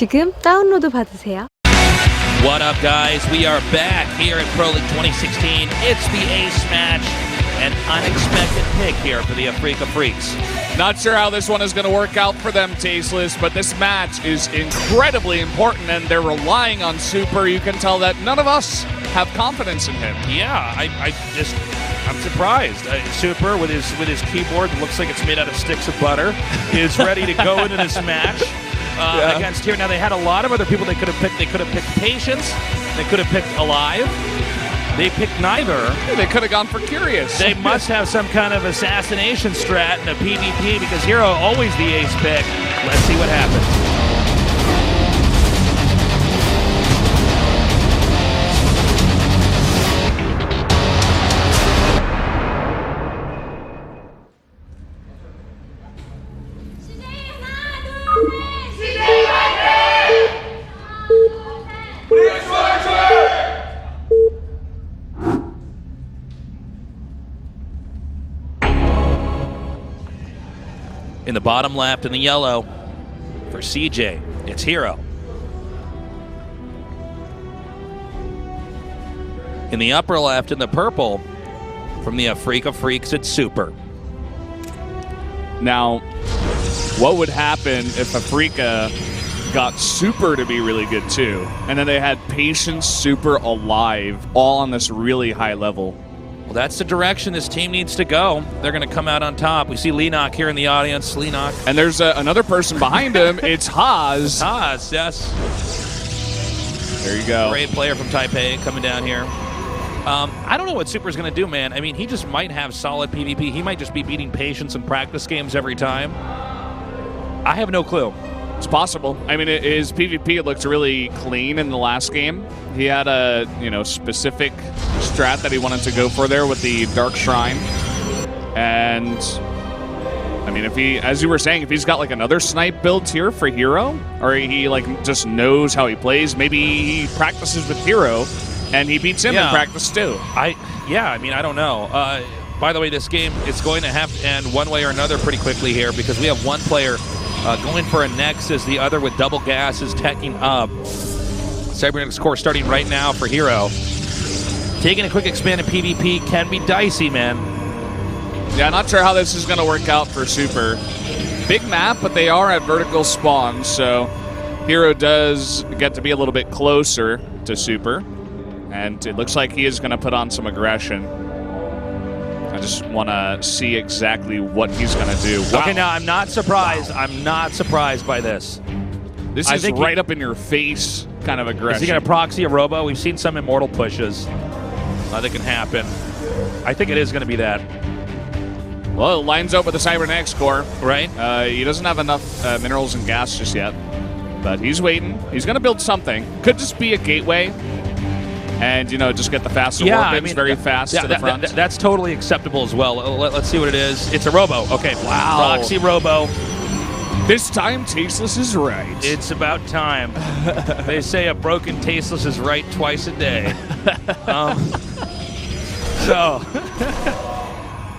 지금 다운로드 받으세요. What up, guys? We are back here at Pro League 2016. It's the ace match, an unexpected pick here for the Afreeca Freaks. Not sure how this one is going to work out for them, Tasteless, but this match is incredibly important, and they're relying on Super. You can tell that none of us have confidence in him. Yeah, I'm surprised. Super with his keyboard that looks like it's made out of sticks of butter is ready to go into this match. Against here. Now, they had a lot of other people they could have picked. They could have picked Patience. They could have picked Alive. They picked neither. They could have gone for Curious. They must have some kind of assassination strat in a PvP because herO always the ace pick. Let's see what happens. In the bottom left in the yellow for CJ, it's herO. In the upper left in the purple from the Afreeca Freaks, it's Super. Now, what would happen if Afreeca got Super to be really good too, and then they had Patience, Super, Alive, all on this really high level? Well, that's the direction this team needs to go. They're going to come out on top. We see Lenok here in the audience. Lenok. And there's another person behind him. It's Haas. Haas, yes. There you go. Great player from Taipei coming down here. I don't know what Super's going to do, man. I mean, he just might have solid PvP. He might just be beating Patience in practice games every time. I have no clue. It's possible. I mean, his PvP looked really clean in the last game. He had a specific strat that he wanted to go for there with the Dark Shrine. And I mean, if he, as you were saying, if he's got like another snipe build here for herO, or he like just knows how he plays, maybe he practices with herO and he beats him in practice too. I mean, I don't know. By the way, this game is going to have to end one way or another pretty quickly here because we have one player going for a Nexus, the other with double gas is teching up. Cybernetics core starting right now for herO. Taking a quick expanded PvP can be dicey, man. Yeah, not sure how this is going to work out for Super. Big map, but they are at vertical spawn, so herO does get to be a little bit closer to Super. And it looks like he is going to put on some aggression. I just want to see exactly what he's going to do. Wow. Okay, now I'm not surprised. I'm not surprised by this. This is right up in your face kind of aggression. Is he going to proxy a Robo? We've seen some Immortal pushes that can happen. I think it is going to be that. Well, it lines up with the Cybernetics core. Right. He doesn't have enough minerals and gas just yet. But he's waiting. He's going to build something. Could just be a gateway. And, just get the faster orbits very fast to the front. That's totally acceptable as well. Let's see what it is. It's a Robo. Okay. Wow. Proxy Robo. This time, Tasteless is right. It's about time. They say a broken Tasteless is right twice a day. So,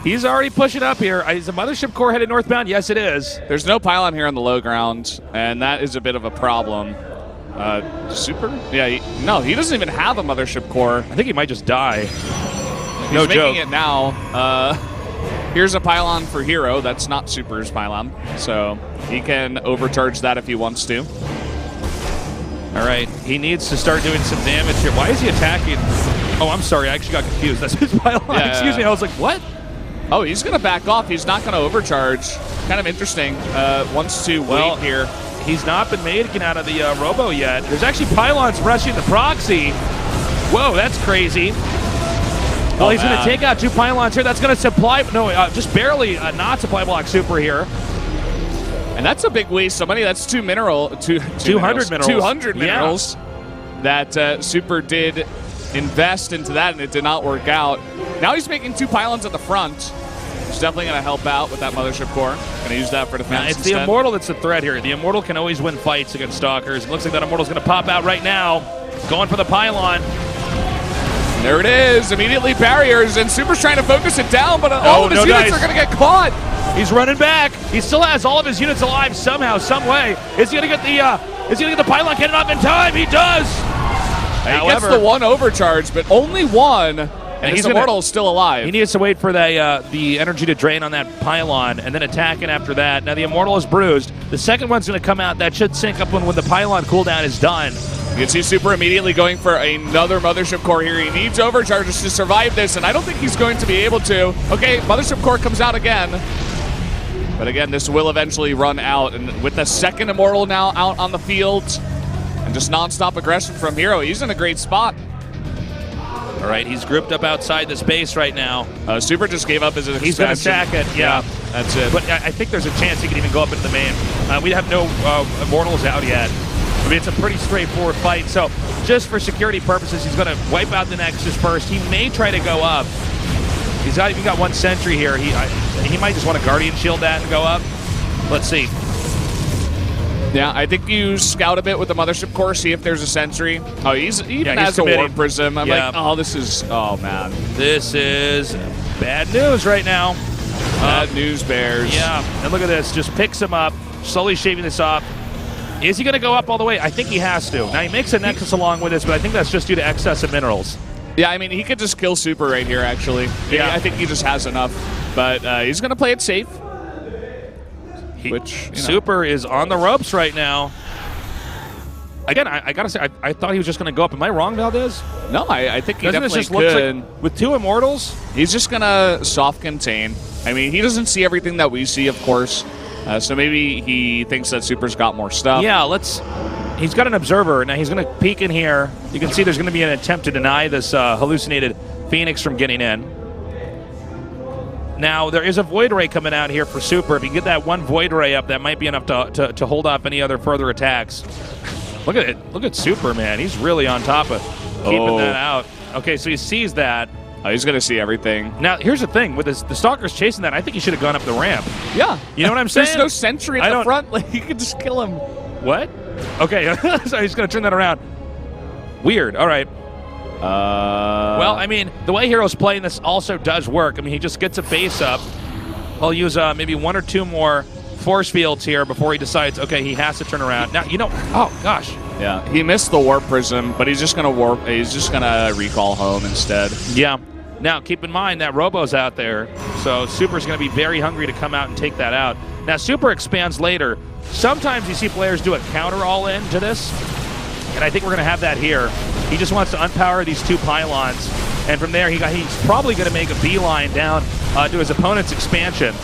he's already pushing up here. Is the Mothership core headed northbound? Yes, it is. There's no pylon here on the low ground, and that is a bit of a problem. Super? Yeah, no, he doesn't even have a Mothership core. I think he might just die. He's making it now. Here's a pylon for herO. That's not Super's pylon, so he can overcharge that if he wants to. All right, he needs to start doing some damage here. Why is he attacking? Oh, I'm sorry, I actually got confused. That's his pylon. Yeah. Excuse me, I was like, what? Oh, he's going to back off. He's not going to overcharge. Kind of interesting. Wants to wait here. He's not been making out of the Robo yet. There's actually pylons rushing the proxy. Whoa, that's crazy. Well, he's going to take out two pylons here. That's going to supply, just barely not supply block Super here. And that's a big waste of money. That's 200 minerals. 200 minerals that Super did invest into that, and it did not work out. Now he's making two pylons at the front. It's definitely going to help out with that Mothership core. Going to use that for defense It's instead. The Immortal that's the threat here. The Immortal can always win fights against Stalkers. It looks like that Immortal's going to pop out right now. Going for the pylon. There it is. Immediately barriers, and Super's trying to focus it down, but all of his units are going to get caught. He's running back. He still has all of his units alive somehow, some way. Is he going to get the Is he going to get the pylon cannon off in time? He does! He However, gets the one overcharge, but only one, and his Immortal's still alive. He needs to wait for the energy to drain on that pylon and then attacking after that. Now the Immortal is bruised. The second one's going to come out. That should sync up when the pylon cooldown is done. You can see Super immediately going for another Mothership Core here. He needs overcharges to survive this, and I don't think he's going to be able to. Okay, Mothership Core comes out again. But again, this will eventually run out. And with the second Immortal now out on the field, and just non-stop aggression from herO, he's in a great spot. All right, he's grouped up outside this base right now. Super just gave up his expansion. He's going to attack it, yeah. That's it. But I think there's a chance he can even go up into the main. We have no Immortals out yet. I mean, it's a pretty straightforward fight. So just for security purposes, he's going to wipe out the Nexus first. He may try to go up. He's not even got one sentry here. He might just want to Guardian Shield that and go up. Let's see. Yeah, I think you scout a bit with the Mothership Core, see if there's a sentry. Oh, he's has a Warp Prism. I'm like, oh, this is, oh, man. This is bad news right now. Bad news, Bears. Yeah, and look at this. Just picks him up, slowly shaving this off. Is he going to go up all the way? I think he has to. Now, he makes a Nexus along with this, but I think that's just due to excess of minerals. Yeah, I mean, he could just kill Super right here, actually. Yeah, I think he just has enough. But he's going to play it safe. Super is on the ropes right now. Again, I got to say, I thought he was just going to go up. Am I wrong, Valdez? No, I think he definitely just could. Like, with two Immortals? He's just going to soft contain. I mean, he doesn't see everything that we see, of course. So maybe he thinks that Super's got more stuff. Yeah, he's got an Observer. Now he's going to peek in here. You can see there's going to be an attempt to deny this hallucinated Phoenix from getting in. Now, there is a Void Ray coming out here for Super. If you get that one Void Ray up, that might be enough to hold off any other further attacks. Look at it. Look at Super, man. He's really on top of keeping that out. Okay, so he sees that. Oh, he's going to see everything. Now, here's the thing. With the Stalkers chasing that, I think he should have gone up the ramp. Yeah. You know what I'm saying? There's no sentry at the front. Like, you could just kill him. What? Okay, so he's going to turn that around. Weird. All right. Well, I mean, the way herO's playing this also does work. I mean, he just gets a base up. He'll use maybe one or two more force fields here before he decides, okay, he has to turn around. Now, oh, gosh. Yeah, he missed the Warp Prism, but he's just going to warp. He's just going to recall home instead. Yeah. Now, keep in mind that Robo's out there, so Super's going to be very hungry to come out and take that out. Now, Super expands later. Sometimes you see players do a counter all-in to this, and I think we're going to have that here. He just wants to unpower these two pylons, and from there he's probably going to make a beeline down to his opponent's expansion.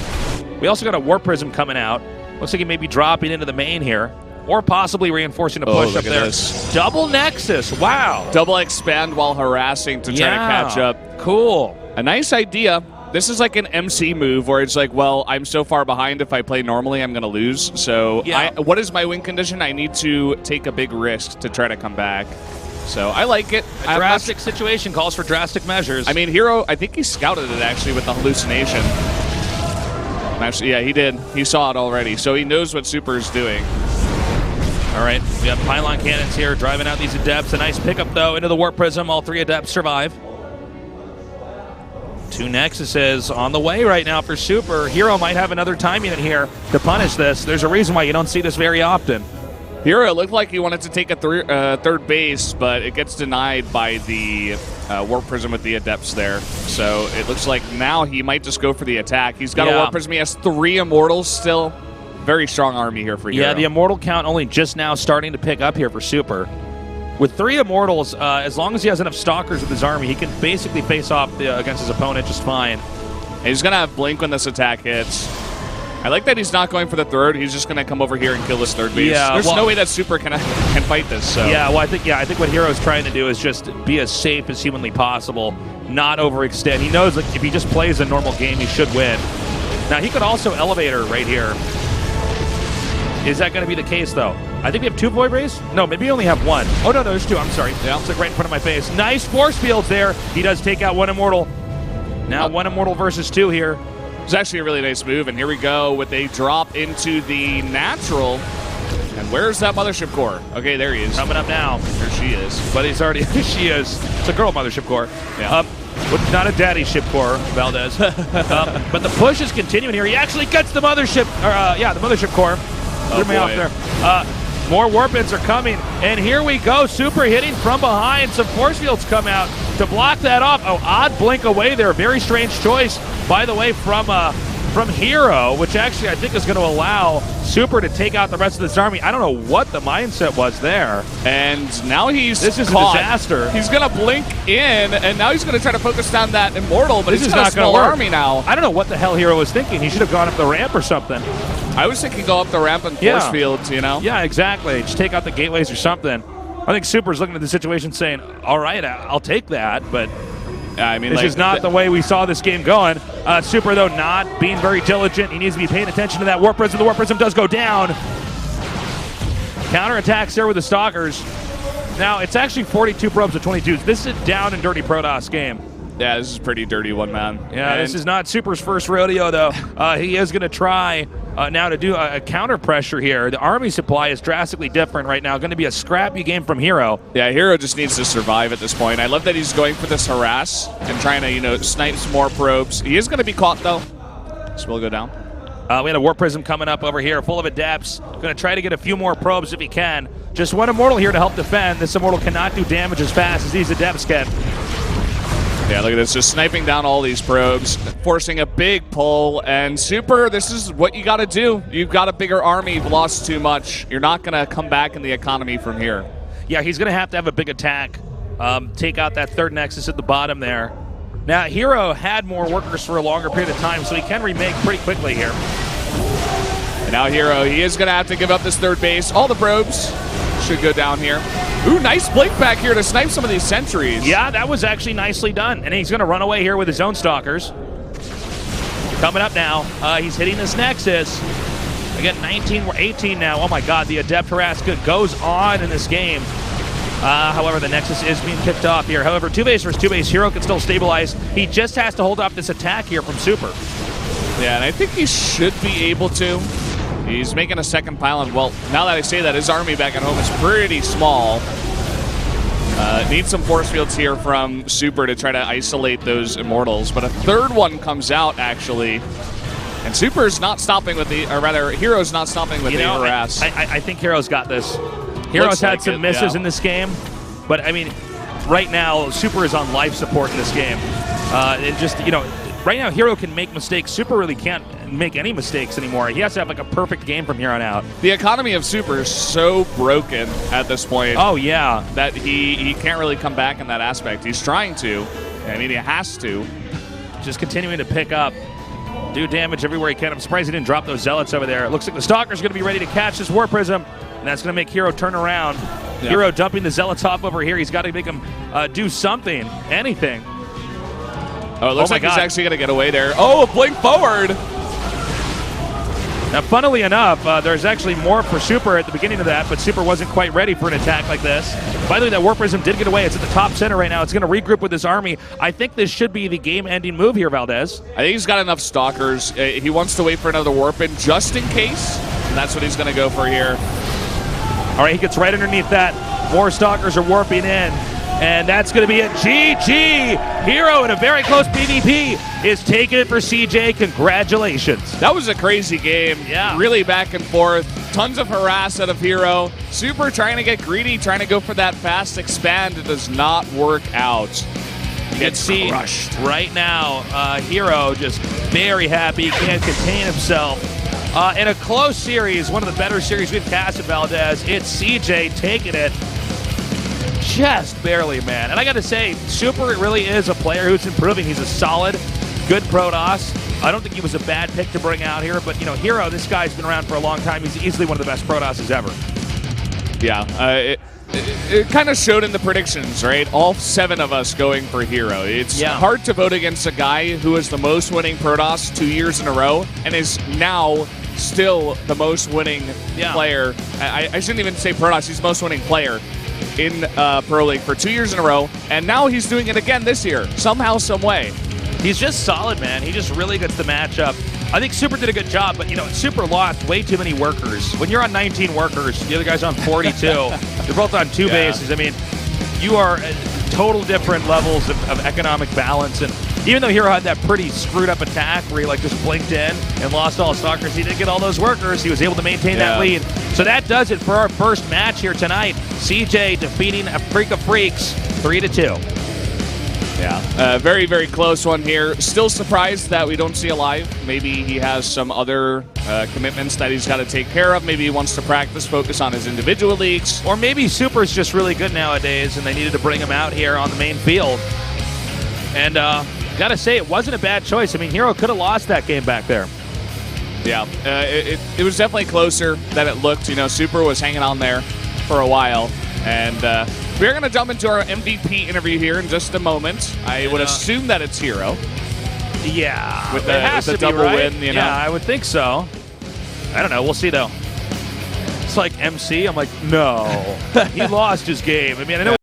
We also got a Warp Prism coming out. Looks like he may be dropping into the main here, or possibly reinforcing a push up there. This. Double Nexus, wow. Double expand while harassing to try to catch up. Cool. A nice idea. This is like an MC move where it's like, well, I'm so far behind. If I play normally, I'm going to lose. So what is my win condition? I need to take a big risk to try to come back. So I like it. A drastic situation calls for drastic measures. I mean, herO, I think he scouted it actually with the hallucination. Actually, yeah, he did. He saw it already. So he knows what Super is doing. All right, we have pylon cannons here driving out these Adepts. A nice pickup, though, into the Warp Prism. All three Adepts survive. Two Nexuses on the way right now for Super. herO might have another time unit here to punish this. There's a reason why you don't see this very often. herO looked like he wanted to take a third base, but it gets denied by the Warp Prism with the Adepts there. So it looks like now he might just go for the attack. He's got a Warp Prism. He has 3 Immortals still. Very strong army here for herO. Yeah, the Immortal count only just now starting to pick up here for Super. With 3 Immortals, as long as he has enough Stalkers with his army, he can basically face off against his opponent just fine. And he's going to have Blink when this attack hits. I like that he's not going for the third. He's just going to come over here and kill this third base. Yeah, There's no way that Super can fight this. So. Yeah, well, I think what herO's trying to do is just be as safe as humanly possible, not overextend. He knows that if he just plays a normal game, he should win. Now, he could also Elevator right here. Is that going to be the case, though? I think we have 2 Void Rays? No, maybe we only have 1. Oh, no, there's 2. I'm sorry. Yeah. It's like right in front of my face. Nice force fields there. He does take out 1 Immortal. Now 1 Immortal versus 2 here. It's actually a really nice move, and here we go with a drop into the natural. And where's that Mothership Core? Okay, there he is. Coming up now. There she is. But he's already, she is. It's a girl Mothership Core. Yeah. Not a daddy ship core, Valdez. But the push is continuing here. He actually gets the Mothership, the Mothership Core. Threw me off there. More warp-ins are coming, and here we go. Super hitting from behind. Some force fields come out to block that off. Oh, odd blink away there. Very strange choice, by the way, from herO, which actually I think is going to allow Super to take out the rest of this army. I don't know what the mindset was there. And now this is caught. A disaster. He's going to blink in, and now he's going to try to focus down that Immortal, but this he's is got not a small army now. I don't know what the hell herO was thinking. He should have gone up the ramp or something. I was thinking go up the ramp and force fields, you know? Yeah, exactly. Just take out the gateways or something. I think Super's looking at the situation saying, all right, I'll take that, but I mean, this is not the way we saw this game going. Super, though, not being very diligent. He needs to be paying attention to that Warp Prism. The Warp Prism does go down. Counterattacks there with the Stalkers. Now, it's actually 42 probes to 22s. This is a down and dirty Protoss game. Yeah, this is a pretty dirty one, man. Yeah, this is not Super's first rodeo, though. He is going to try now to do a counter pressure here. The army supply is drastically different right now. Going to be a scrappy game from herO. Yeah, herO just needs to survive at this point. I love that he's going for this harass and trying to, you know, snipe some more probes. He is going to be caught, though. This will go down. We had a Warp Prism coming up over here, full of adepts. Going to try to get a few more probes if he can. Just one Immortal here to help defend. This Immortal cannot do damage as fast as these adepts can. Yeah, look at this, just sniping down all these probes, forcing a big pull, and Super, this is what you gotta do. You've got a bigger army, you've lost too much. You're not gonna come back in the economy from here. Yeah, he's gonna have to have a big attack, take out that third Nexus at the bottom there. Now, herO had more workers for a longer period of time, so he can remake pretty quickly here. And now herO, he is gonna have to give up this third base. All the probes should go down here. Ooh, nice blink back here to snipe some of these sentries. Yeah, that was actually nicely done. And he's going to run away here with his own Stalkers. Coming up now, he's hitting this Nexus. Again, 19, we're 18 now. Oh my God, the Adept Harass goes on in this game. However, the Nexus is being kicked off here. However, 2-base versus 2-base, herO can still stabilize. He just has to hold off this attack here from Super. Yeah, and I think he should be able to. He's making a second pylon. Well, now that I say that, his army back at home is pretty small. Needs some force fields here from Super to try to isolate those Immortals, but a third one comes out, actually. And Super's not stopping with the, or rather, herO's not stopping with the harass. I think herO's got this. herO's had some misses in this game, but I mean, right now, Super is on life support in this game. And just, you know, right now, herO can make mistakes. Super really can't make any mistakes anymore. He has to have like a perfect game from here on out. The economy of Super is so broken at this point. Oh, yeah. That he can't really come back in that aspect. He's trying to. I mean, he has to. Just continuing to pick up, do damage everywhere he can. I'm surprised he didn't drop those Zealots over there. It looks like the Stalker's going to be ready to catch this Warp Prism, and that's going to make herO turn around. Yep. herO dumping the Zealots off over here. He's got to make him do something, anything. Oh, it looks like he's actually going to get away there. Oh, a blink forward. Now, funnily enough, there's actually more for Super at the beginning of that, but Super wasn't quite ready for an attack like this. By the way, that Warp Prism did get away. It's at the top center right now. It's going to regroup with this army. I think this should be the game-ending move here, Valdez. I think he's got enough Stalkers. He wants to wait for another Warp-in just in case, and that's what he's going to go for here. All right, he gets right underneath that. More Stalkers are warping in. And that's going to be it. GG! herO in a very close PvP is taking it for CJ. Congratulations. That was a crazy game. Yeah. Really back and forth. Tons of harass out of herO. Super trying to get greedy, trying to go for that fast expand. It does not work out. Gets crushed. Right now, herO just very happy. Can't contain himself. In a close series, one of the better series we've cast at Valdez, it's CJ taking it. Just barely, man. And I got to say, Super really is a player who's improving. He's a solid, good Protoss. I don't think he was a bad pick to bring out here, but, you know, herO, this guy's been around for a long time. He's easily one of the best Protosses ever. Yeah, it kind of showed in the predictions, right? All 7 of us going for herO. It's hard to vote against a guy who is the most winning Protoss 2 years in a row and is now still the most winning player. I shouldn't even say Protoss. He's the most winning player in Pro League for 2 years in a row, and now he's doing it again this year, somehow, some way. He's just solid, man. He just really gets the matchup. I think Super did a good job, but, you know, Super lost way too many workers. When you're on 19 workers, the other guy's on 42. They're both on 2 bases. I mean, you are at total different levels of economic balance, and even though herO had that pretty screwed up attack where he like just blinked in and lost all his Stalkers, he did get all those workers. He was able to maintain that lead. So that does it for our first match here tonight. CJ defeating Afreeca Freaks 3-2. Yeah, very, very close one here. Still surprised that we don't see Alive. Maybe he has some other commitments that he's got to take care of. Maybe he wants to practice, focus on his individual leagues. Or maybe Super's just really good nowadays and they needed to bring him out here on the main field. And gotta say, it wasn't a bad choice. I mean, herO could have lost that game back there. Yeah, it was definitely closer than it looked. You know, Super was hanging on there for a while. And we're going to jump into our MVP interview here in just a moment. I would assume that it's herO. Yeah. With the double win, you know. Yeah, I would think so. I don't know. We'll see, though. It's like MC. I'm like, no. He lost his game. I mean, I know